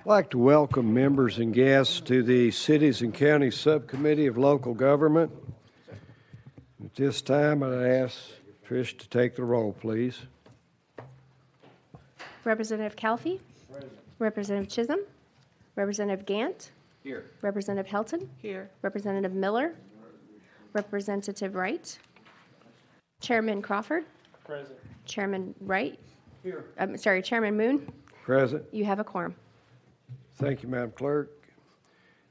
I'd like to welcome members and guests to the Cities and Counties Subcommittee of Local Government. At this time, I'd ask Trish to take the roll, please. Representative Calfee. Present. Representative Chisholm. Representative Gant. Here. Representative Helton. Here. Representative Miller. Representative Wright. Chairman Crawford. Present. Chairman Wright. Here. Chairman Moon. Present. You have a quorum. Thank you, Madam Clerk.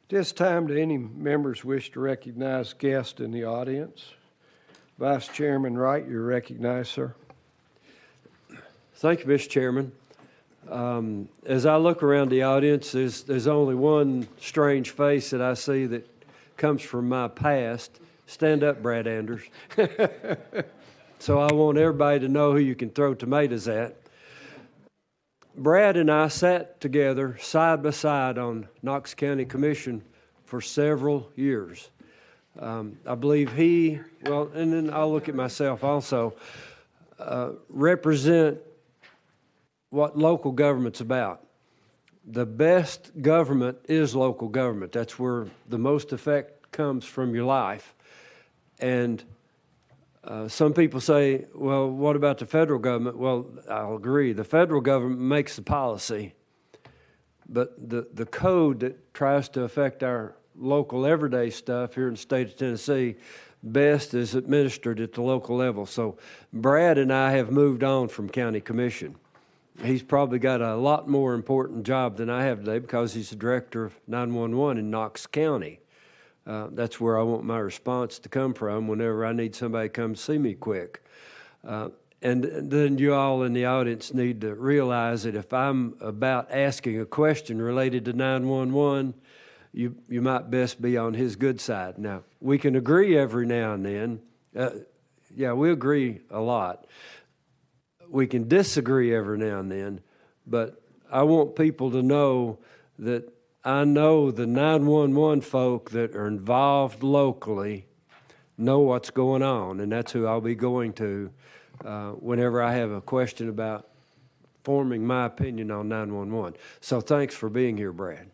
At this time, do any members wish to recognize guests in the audience? Vice Chairman Wright, you're recognized, sir. Thank you, Mr. Chairman. As I look around the audience, there's only one strange face that I see that comes from my past. Stand up, Brad Anders. So I want everybody to know who you can throw tomatoes at. Brad and I sat together side by side on Knox County Commission for several years. I believe and then I'll look at myself also, represent what local government's about. The best government is local government. That's where the most effect comes from your life. And some people say, well, what about the federal government? Well, I'll agree. The federal government makes the policy, but the code that tries to affect our local everyday stuff here in the state of Tennessee best is administered at the local level. So Brad and I have moved on from county commission. He's probably got a lot more important job than I have today because he's the director of 911 in Knox County. That's where I want my response to come from whenever I need somebody to come see me quick. And then you all in the audience need to realize that if I'm about asking a question related to 911, you might best be on his good side. Now, we can agree every now and then. Yeah, we agree a lot. We can disagree every now and then, but I want people to know that I know the 911 folk that are involved locally know what's going on, and that's who I'll be going to whenever I have a question about forming my opinion on 911. So thanks for being here, Brad.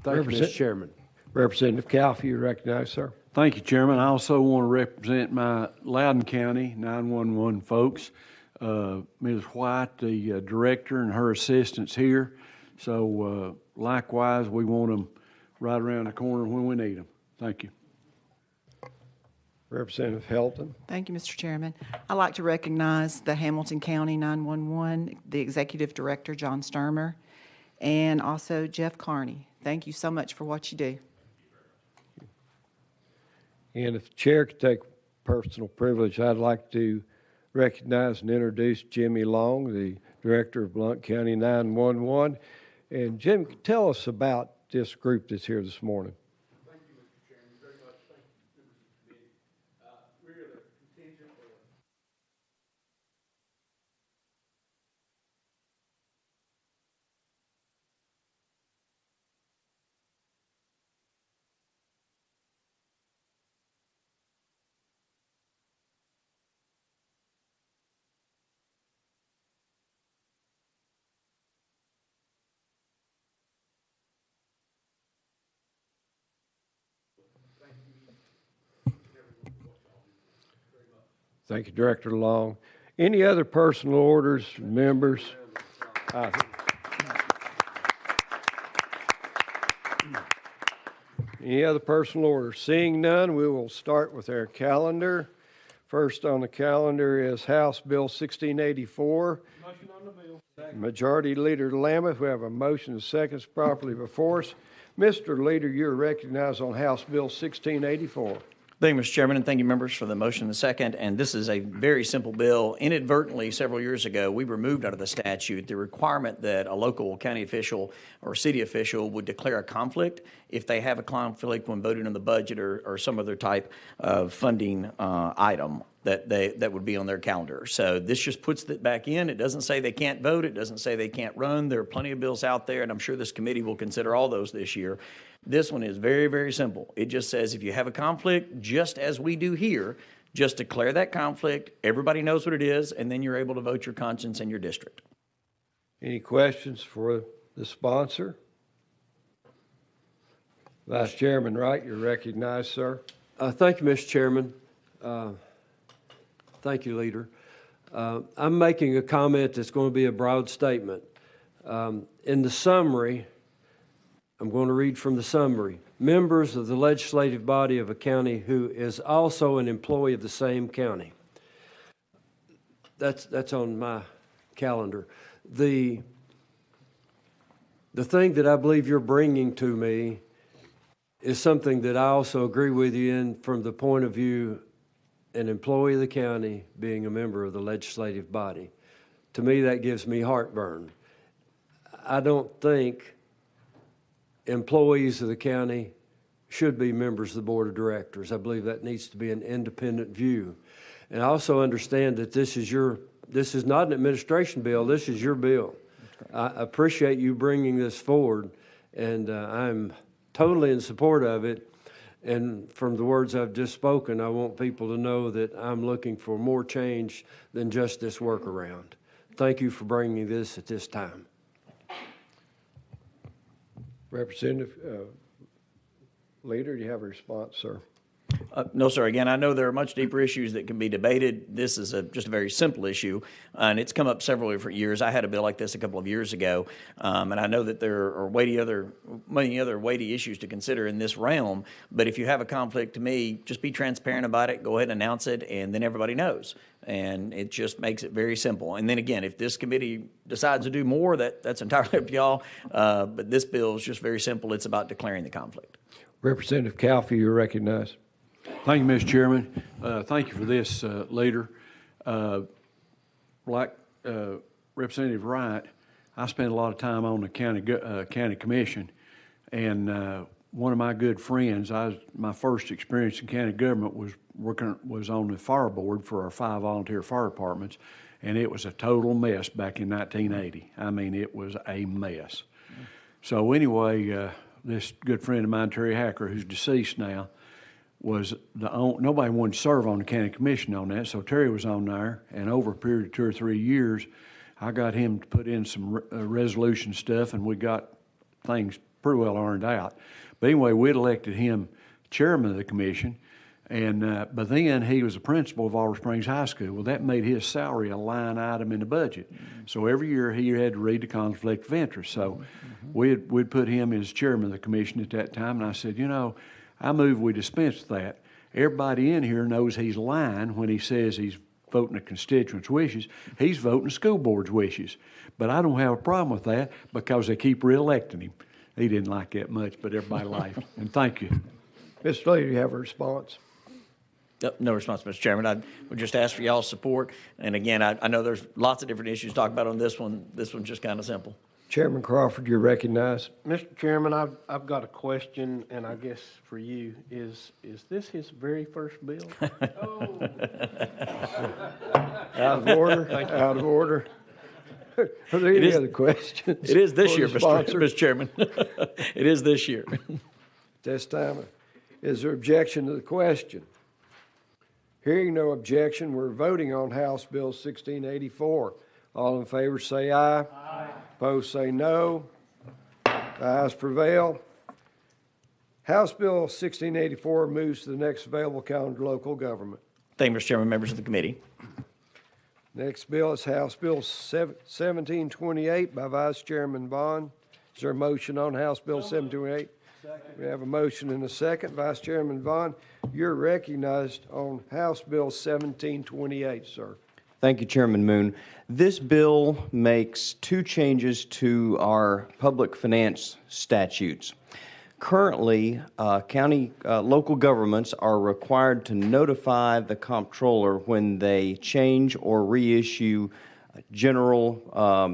Thank you, Mr. Chairman. Representative Calfee, you recognize, sir. Thank you, Chairman. I also want to represent my Loudoun County 911 folks. Ms. White, the director, and her assistants here. So likewise, we want them right around the corner when we need them. Thank you. Representative Helton. Thank you, Mr. Chairman. I'd like to recognize the Hamilton County 911, the Executive Director, John Sturmer, and also Jeff Carney. Thank you so much for what you do. And if the chair could take personal privilege, I'd like to recognize and introduce Jimmy Long, the Director of Blount County 911. And Jim, tell us about this group that's here this morning. Thank you, Mr. Chairman, very much. Thank you, members of the committee. We're the contingent of Thank you, Director Long. Any other personal orders, members? Any other personal orders? Seeing none, we will start with our calendar. First on the calendar is House Bill 1684. motion on the bill. Majority Leader Lameth, we have a motion and seconds properly before us. Mr. Leader, you're recognized on House Bill 1684. Thank you, Mr. Chairman, and thank you, members, for the motion and the second. And this is a very simple bill. Inadvertently, several years ago, we removed out of the statute the requirement that a local county official or city official would declare a conflict if they have a conflict when voting on the budget or some other type of funding item that would be on their calendar. So this just puts it back in. It doesn't say they can't vote. It doesn't say they can't run. There are plenty of bills out there, and I'm sure this committee will consider all those this year. This one is very, very simple. It just says if you have a conflict, just as we do here, just declare that conflict. Everybody knows what it is, and then you're able to vote your conscience in your district. Any questions for the sponsor. Vice Chairman Wright, you're recognized, sir. Thank you, Mr. Chairman. Thank you, Leader. I'm making a comment that's going to be a broad statement. In the summary, I'm going to read from the summary. Members of the legislative body of a county who is also an employee of the same county. That's on my calendar. The thing that I believe you're bringing to me is something that I also agree with you in from the point of view an employee of the county being a member of the legislative body. To me, that gives me heartburn. I don't think employees of the county should be members of the board of directors. I believe that needs to be an independent view. And I also understand that this is not an administration bill, this is your bill. I appreciate you bringing this forward, and I'm totally in support of it. And from the words I've just spoken, I want people to know that I'm looking for more change than just this workaround. Thank you for bringing this at this time. Representative Leader, do you have a response, sir? No, sir. Again, I know there are much deeper issues that can be debated. This is just a very simple issue, and it's come up several different years. I had a bill like this a couple of years ago, and I know that there are many other weighty issues to consider in this realm. But if you have a conflict, to me, just be transparent about it. Go ahead and announce it, and then everybody knows. And it just makes it very simple. And then again, if this committee decides to do more, that's entirely up to y'all. But this bill is just very simple. It's about declaring the conflict. Representative Calfee, you're recognized. Thank you, Mr. Chairman. Thank you for this, Leader. Like Representative Wright, I spent a lot of time on the county commission, and one of my good friends, my first experience in county government was on the fire board for our 5 volunteer fire departments, and it was a total mess back in 1980. I mean, it was a mess. So anyway, this good friend of mine, Terry Hacker, who's deceased now, was nobody wanted to serve on the county commission on that, so Terry was on there, and over a period of 2 or 3 years, I got him to put in some resolution stuff, and we got things pretty well ironed out. But anyway, we'd elected him chairman of the commission, and but then he was a principal of Oliver Springs High School. Well, that made his salary a line item in the budget. So every year he had to read the conflict of interest. So we'd put him as chairman of the commission at that time, and I said, I move we dispense with that. Everybody in here knows he's lying when he says he's voting the constituents' wishes. He's voting the school board's wishes. But I don't have a problem with that because they keep reelecting him. He didn't like that much, but everybody liked him. And thank you. Mr. Leader, do you have a response? No response, Mr. Chairman. I would just ask for y'all's support. And again, I know there's lots of different issues to talk about on this one. This one's just kind of simple. Chairman Crawford, you're recognized. Mr. Chairman, I've got a question, and I guess for you, is this his very first bill? Out of order, out of order. Are there any other questions? It is this for year, the Mr. sponsor? Chairman. It is this year. This time, is there objection to the question? Hearing no objection, we're voting on House Bill 1684. All in favor say aye. Aye. Opposed say no. The ayes prevail. House Bill 1684 moves to the next available calendar local government. Thank you, Mr. Chairman, members of the committee. Next bill is House Bill 1728 by Vice Chairman Bond. Is there a motion on House Bill 1728? We have a motion and a second. Vice Chairman Vaughn, you're recognized on House Bill 1728, sir. Thank you, Chairman Moon. This bill makes 2 changes to our public finance statutes. Currently, local governments are required to notify the comptroller when they change or reissue general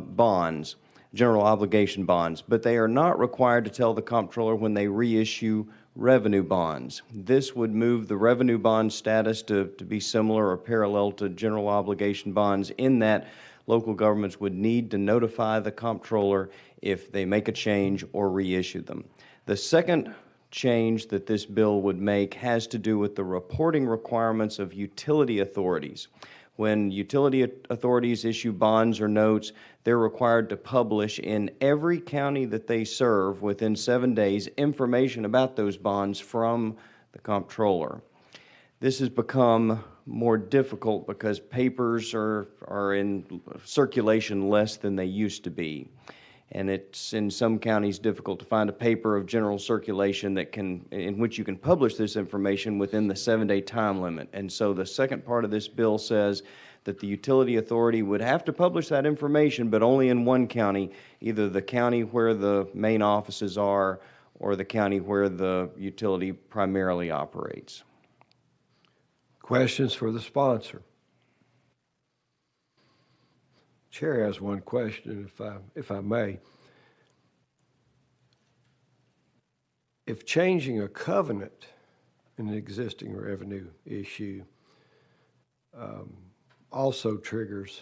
bonds, general obligation bonds, but they are not required to tell the comptroller when they reissue revenue bonds. This would move the revenue bond status to be similar or parallel to general obligation bonds in that local governments would need to notify the comptroller if they make a change or reissue them. The second change that this bill would make has to do with the reporting requirements of utility authorities. When utility authorities issue bonds or notes, they're required to publish in every county that they serve within 7 days information about those bonds from the comptroller. This has become more difficult because papers are in circulation less than they used to be. And it's in some counties difficult to find a paper of general circulation in which you can publish this information within the 7-day time limit. And so the second part of this bill says that the utility authority would have to publish that information, but only in one county, either the county where the main offices are or the county where the utility primarily operates. Questions for the sponsor? Chair has one question, if I may. If changing a covenant in an existing revenue issue also triggers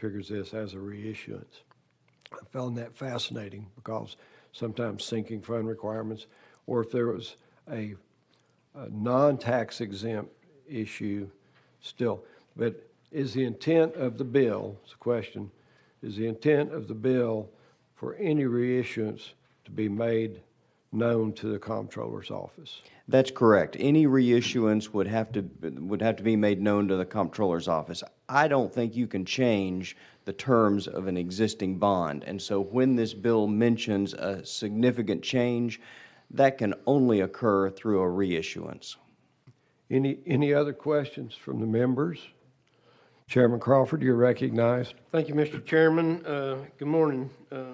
this as a reissuance, I found that fascinating because sometimes sinking fund requirements, or if there was a non-tax exempt issue still, but is the intent of the bill, it's a question, is the intent of the bill for any reissuance to be made known to the comptroller's office? That's correct. Any reissuance would have to be made known to the comptroller's office. I don't think you can change the terms of an existing bond, and so when this bill mentions a significant change, that can only occur through a reissuance. Any other questions from the members? Chairman Crawford, you're recognized. Thank you, Mr. Chairman. Good morning,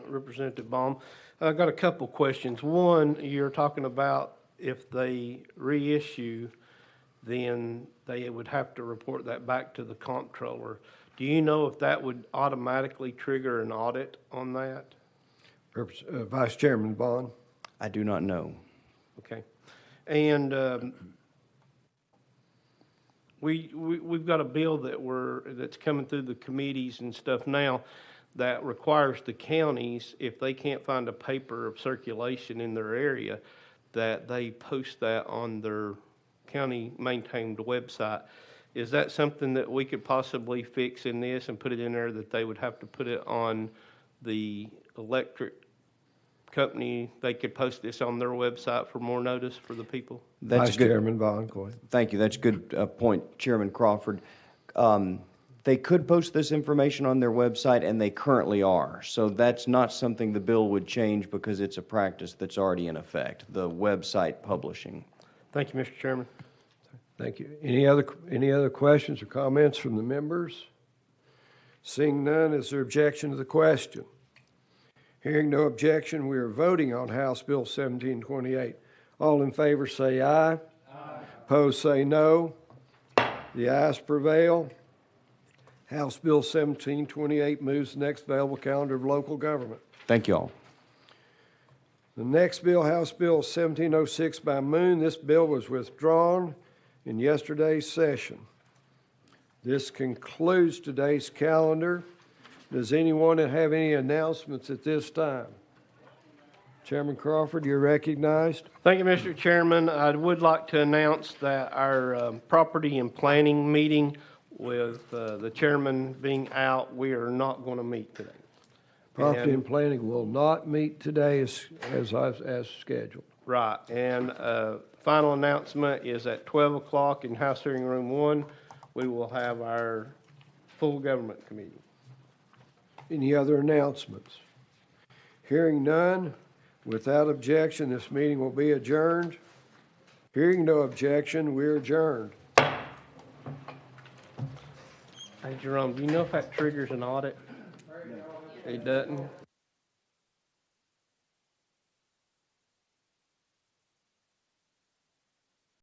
Representative Baum. I've got a couple questions. One, you're talking about if they reissue, then they would have to report that back to the comptroller. Do you know if that would automatically trigger an audit on that? Vice Chairman Bond. I do not know. Okay. And we've got a bill that's coming through the committees and stuff now that requires the counties, if they can't find a paper of circulation in their area, that they post that on their county maintained website. Is that something that we could possibly fix in this and put it in there that they would have to put it on the electric company? They could post this on their website for more notice for the people? That's Vice good. Chairman Bond, go ahead. Thank you. That's a good point, Chairman Crawford. They could post this information on their website, and they currently are. So that's not something the bill would change because it's a practice that's already in effect, the website publishing. Thank you, Mr. Chairman. Thank you. Any other questions or comments from the members? Seeing none, is there objection to the question? Hearing no objection, we are voting on House Bill 1728. All in favor say aye. Aye. Opposed say no. The ayes prevail. House Bill 1728 moves to the next available calendar of local government. Thank you all. The next bill, House Bill 1706 by Moon. This bill was withdrawn in yesterday's session. This concludes today's calendar. Does anyone have any announcements at this time? Chairman Crawford, you're recognized. Thank you, Mr. Chairman. I would like to announce that our property and planning meeting with the chairman being out, we are not going to meet today. Property and planning will not meet today as scheduled. Right, and final announcement is at 12 o'clock in House Hearing Room 1, we will have our full government committee. Any other announcements? Hearing none, without objection, this meeting will be adjourned. Hearing no objection, we're adjourned. Hey, Jerome, do you know if that triggers an audit? It doesn't?